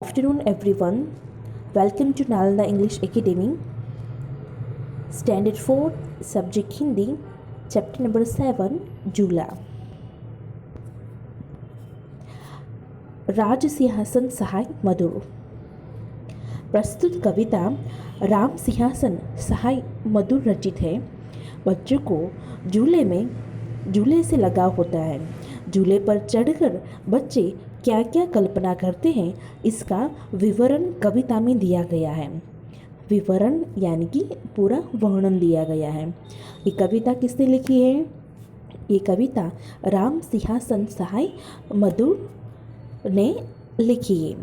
Afternoon everyone. Welcome to Nalanda English Academy. Standard 4, Subject Hindi, Chapter number 7, Jula. राज सिंहासन सहाय मधुर। प्रस्तुत कविता राम सिंहासन सहाय मधुर रचित है। बच्चों को झूले से लगाव होता है। झूले पर चढ़कर बच्चे क्या क्या कल्पना करते हैं, इसका विवरण कविता में दिया गया है। विवरण यानी कि पूरा वर्णन दिया गया है। ये कविता किसने लिखी है? ये कविता राम सिंहासन सहाय मधुर ने लिखी है।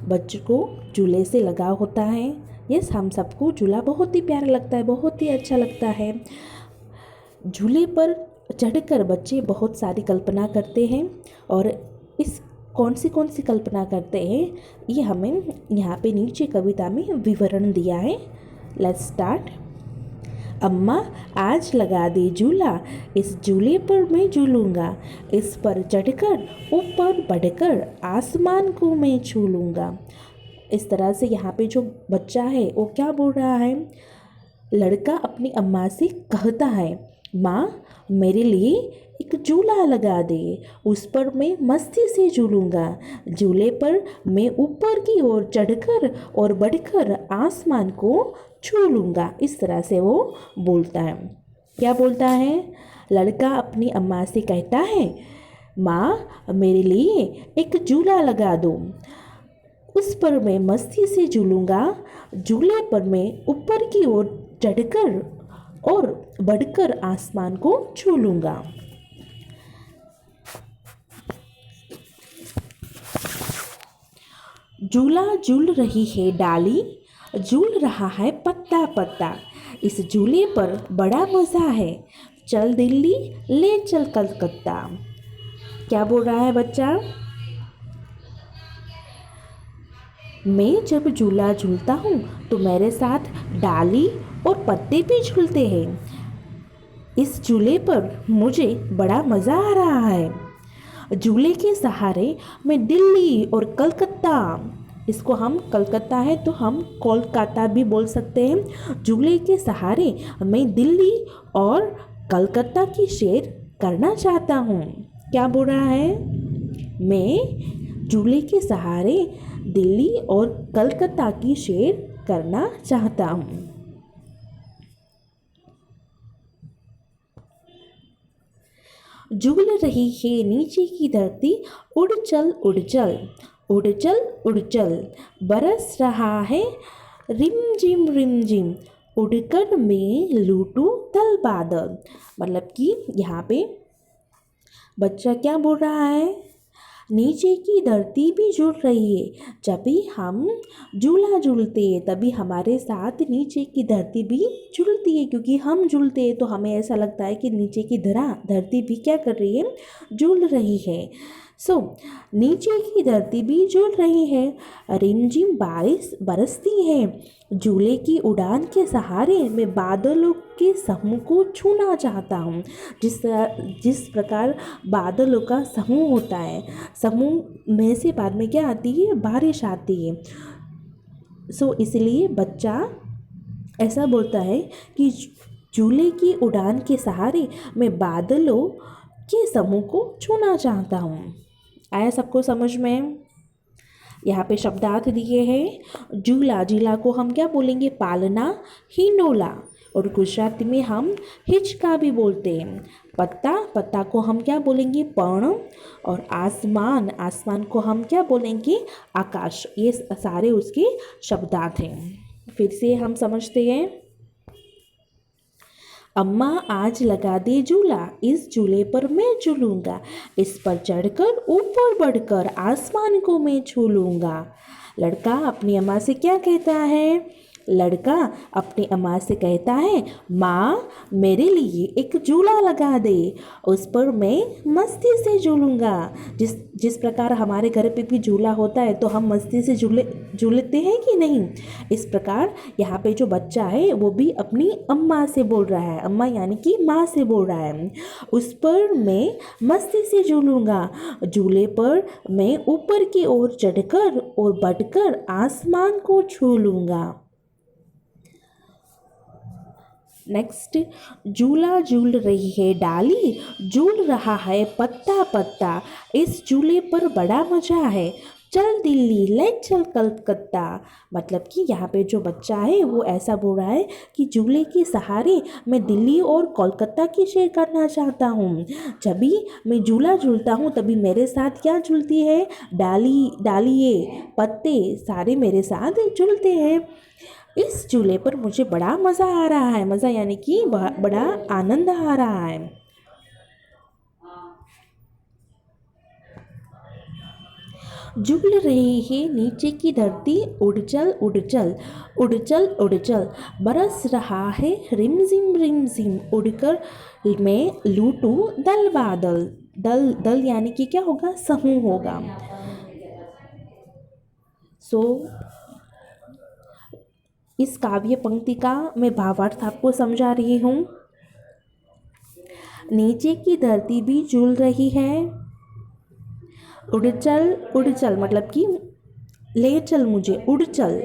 बच्चों को झूले से लगाव होता है। यस, हम सबको झूला बहुत ही प्यारा लगता है, बहुत ही अच्छा लगता है। झूले पर चढ़कर बच्चे बहुत सारी कल्पना करते हैं और इस कौन सी कल्पना करते हैं, ये हमें यहाँ पे नीचे कविता में विवरण दिया है। Let's start. अम्मा आज लगा दे झूला, इस झूले पर मैं झूलूंगा, इस पर चढ़कर ऊपर बढ़कर आसमान को मैं छू लूँगा। इस तरह से यहाँ पे जो बच्चा है वो क्या बोल रहा है? लड़का अपनी अम्मा से कहता है, माँ मेरे लिए एक झूला लगा दे, उस पर मैं मस्ती से झूलूंगा, झूले पर मैं ऊपर की ओर चढ़कर और बढ़कर आसमान को छू लूँगा। इस तरह से वो बोलता है। क्या बोलता है? लड़का अपनी अम्मा से कहता है, माँ मेरे लिए एक झूला लगा दो, उस पर मैं मस्ती से झूलूंगा, झूले पर मैं ऊपर की ओर चढ़कर और बढ़कर आसमान को छू लूँगा। झूला झूल रही है डाली, झूल रहा है पत्ता पत्ता, इस झूले पर बड़ा मज़ा है, चल दिल्ली ले चल कलकत्ता। क्या बोल रहा है बच्चा? मैं जब झूला झूलता हूँ तो मेरे साथ डाली और पत्ते भी झूलते हैं, इस झूले पर मुझे बड़ा मज़ा आ रहा है। झूले के सहारे मैं दिल्ली और कलकत्ता, इसको हम कलकत्ता है तो हम कोलकाता भी बोल सकते हैं। झूले के सहारे मैं दिल्ली और कलकत्ता की सैर करना चाहता हूँ। क्या बोल रहा है? मैं झूले के सहारे दिल्ली और कलकत्ता की सैर करना चाहता हूँ। झूल रही है नीचे की धरती, उड़ चल उड़ चल, उड़ चल उड़ चल, बरस रहा है रिम झिम, उड़कर मैं लूटूं तल बादल। मतलब कि यहाँ पे बच्चा क्या बोल रहा है? नीचे की धरती भी झूल रही है। जब भी हम झूला झूलते हैं तभी हमारे साथ नीचे की धरती भी झूलती है, क्योंकि हम झूलते हैं तो हमें ऐसा लगता है कि नीचे की धरती भी क्या कर रही है? झूल रही है। नीचे की धरती भी झूल रही है, रिमझिम बारिश बरसती है, झूले की उड़ान के सहारे मैं बादलों के समूह को छूना चाहता हूँ। जिस प्रकार बादलों का समूह होता है, समूह में से बाद में क्या आती है? बारिश आती है। इसलिए बच्चा ऐसा बोलता है कि झूले की उड़ान के सहारे मैं बादलों के समूह को छूना चाहता हूँ। आया सबको समझ में? यहाँ पे शब्दार्थ दिए हैं। झूला, झूला को हम क्या बोलेंगे? पालना, हिंडोला, और गुजराती में हम हिचका भी बोलते हैं। पत्ता, पत्ता को हम क्या बोलेंगे? पर्ण, और आसमान, आसमान को हम क्या बोलेंगे? आकाश। ये सारे उसके शब्दार्थ हैं। फिर से हम समझते हैं। अम्मा आज लगा दे झूला, इस झूले पर मैं झूलूंगा, इस पर चढ़कर ऊपर बढ़कर आसमान को मैं छू लूँगा। लड़का अपनी अम्मा से क्या कहता है? लड़का अपनी अम्मा से कहता है, माँ मेरे लिए एक झूला लगा दे, उस पर मैं मस्ती से झूलूंगा। जिस जिस प्रकार हमारे घर पे भी झूला होता है तो हम मस्ती से झूलते हैं कि नहीं, इस प्रकार यहाँ पे जो बच्चा है वो भी अपनी अम्मा से बोल रहा है, अम्मा यानी कि माँ से बोल रहा है, उस पर मैं मस्ती से झूलूंगा। झूले पर मैं ऊपर की ओर चढ़कर और बढ़कर आसमान को छू लूंगा। नेक्स्ट, झूला झूल रही है डाली, झूल रहा है पत्ता पत्ता, इस झूले पर बड़ा मजा है, चल दिल्ली ले चल कलकत्ता। मतलब कि यहाँ पे जो बच्चा है वो ऐसा बोल रहा है कि झूले के सहारे मैं दिल्ली और कोलकाता की सैर करना चाहता हूँ। जब भी मैं झूला झूलता हूँ तभी मेरे साथ क्या झूलती है, डालिए पत्ते सारे मेरे साथ झूलते हैं। इस झूले पर मुझे बड़ा मज़ा आ रहा है, मज़ा यानी कि बड़ा आनंद आ रहा है। झूल रही है नीचे की धरती, उड़ चल उड़ चल उड़ चल उड़ चल, बरस रहा है रिमझिम उड़कर मैं लूटूं दल बादल। दल दल यानी कि क्या होगा, समूह होगा। इस काव्य पंक्ति का मैं भावार्थ आपको समझा रही हूँ। नीचे की धरती भी झूल रही है, उड़ चल मतलब कि ले चल मुझे, उड़ चल।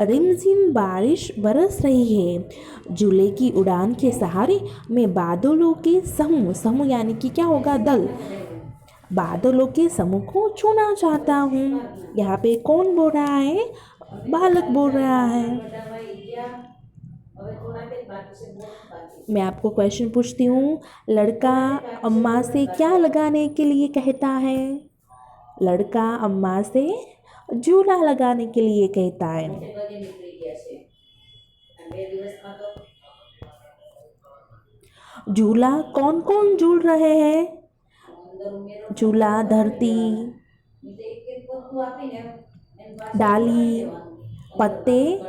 रिमझिम बारिश बरस रही है, झूले की उड़ान के सहारे मैं बादलों के समूह यानी कि क्या होगा, दल, बादलों के समूह को छूना चाहता हूँ। यहाँ पे कौन बोल रहा है, बालक बोल रहा है। मैं आपको क्वेश्चन पूछती हूँ, लड़का अम्मा से क्या लगाने के लिए कहता है? लड़का अम्मा से झूला लगाने के लिए कहता है। झूला कौन कौन झूल रहे हैं? झूला धरती, डाली, पत्ते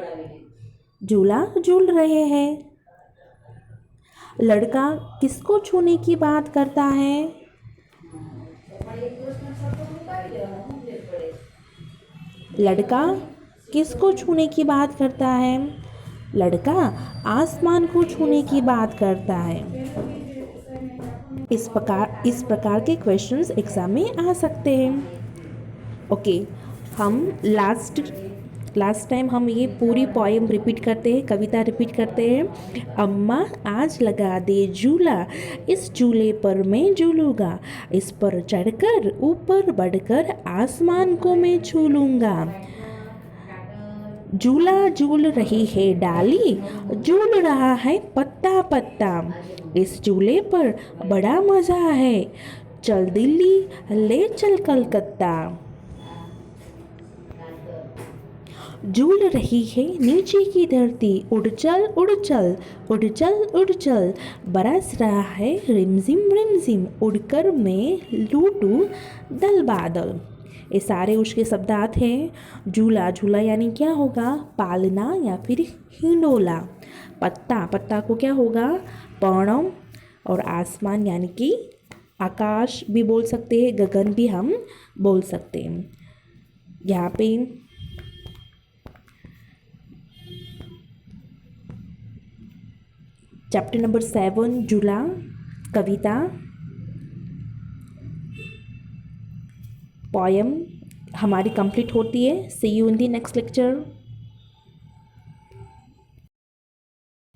झूला झूल रहे हैं। लड़का किसको छूने की बात करता है? लड़का किसको छूने की बात करता है? लड़का आसमान को छूने की बात करता है। इस प्रकार के क्वेश्चंस एग्जाम में आ सकते हैं। ओके, हम लास्ट टाइम हम ये पूरी पोएम रिपीट करते हैं, कविता रिपीट करते हैं। अम्मा आज लगा दे झूला, इस झूले पर मैं झूलूंगा, इस पर चढ़कर ऊपर बढ़कर आसमान को मैं छू लूँगा। झूला झूल रही है डाली, झूल रहा है पत्ता पत्ता, इस झूले पर बड़ा मज़ा है, चल दिल्ली ले चल कलकत्ता। झूल रही है नीचे की धरती, उड़ चल उड़ चल उड़ चल उड़ चल, बरस रहा है रिमझिम उड़कर मैं लूटूं दल बादल। ये सारे उसके शब्दार्थ हैं। झूला यानी क्या होगा, पालना या फिर हिंडोला। पत्ता को क्या होगा, पर्णम। और आसमान यानी कि आकाश भी बोल सकते हैं, गगन भी हम बोल सकते हैं। यहाँ पे चैप्टर नंबर 7 झूला कविता पोएम हमारी कंप्लीट होती है। See you in the next lecture.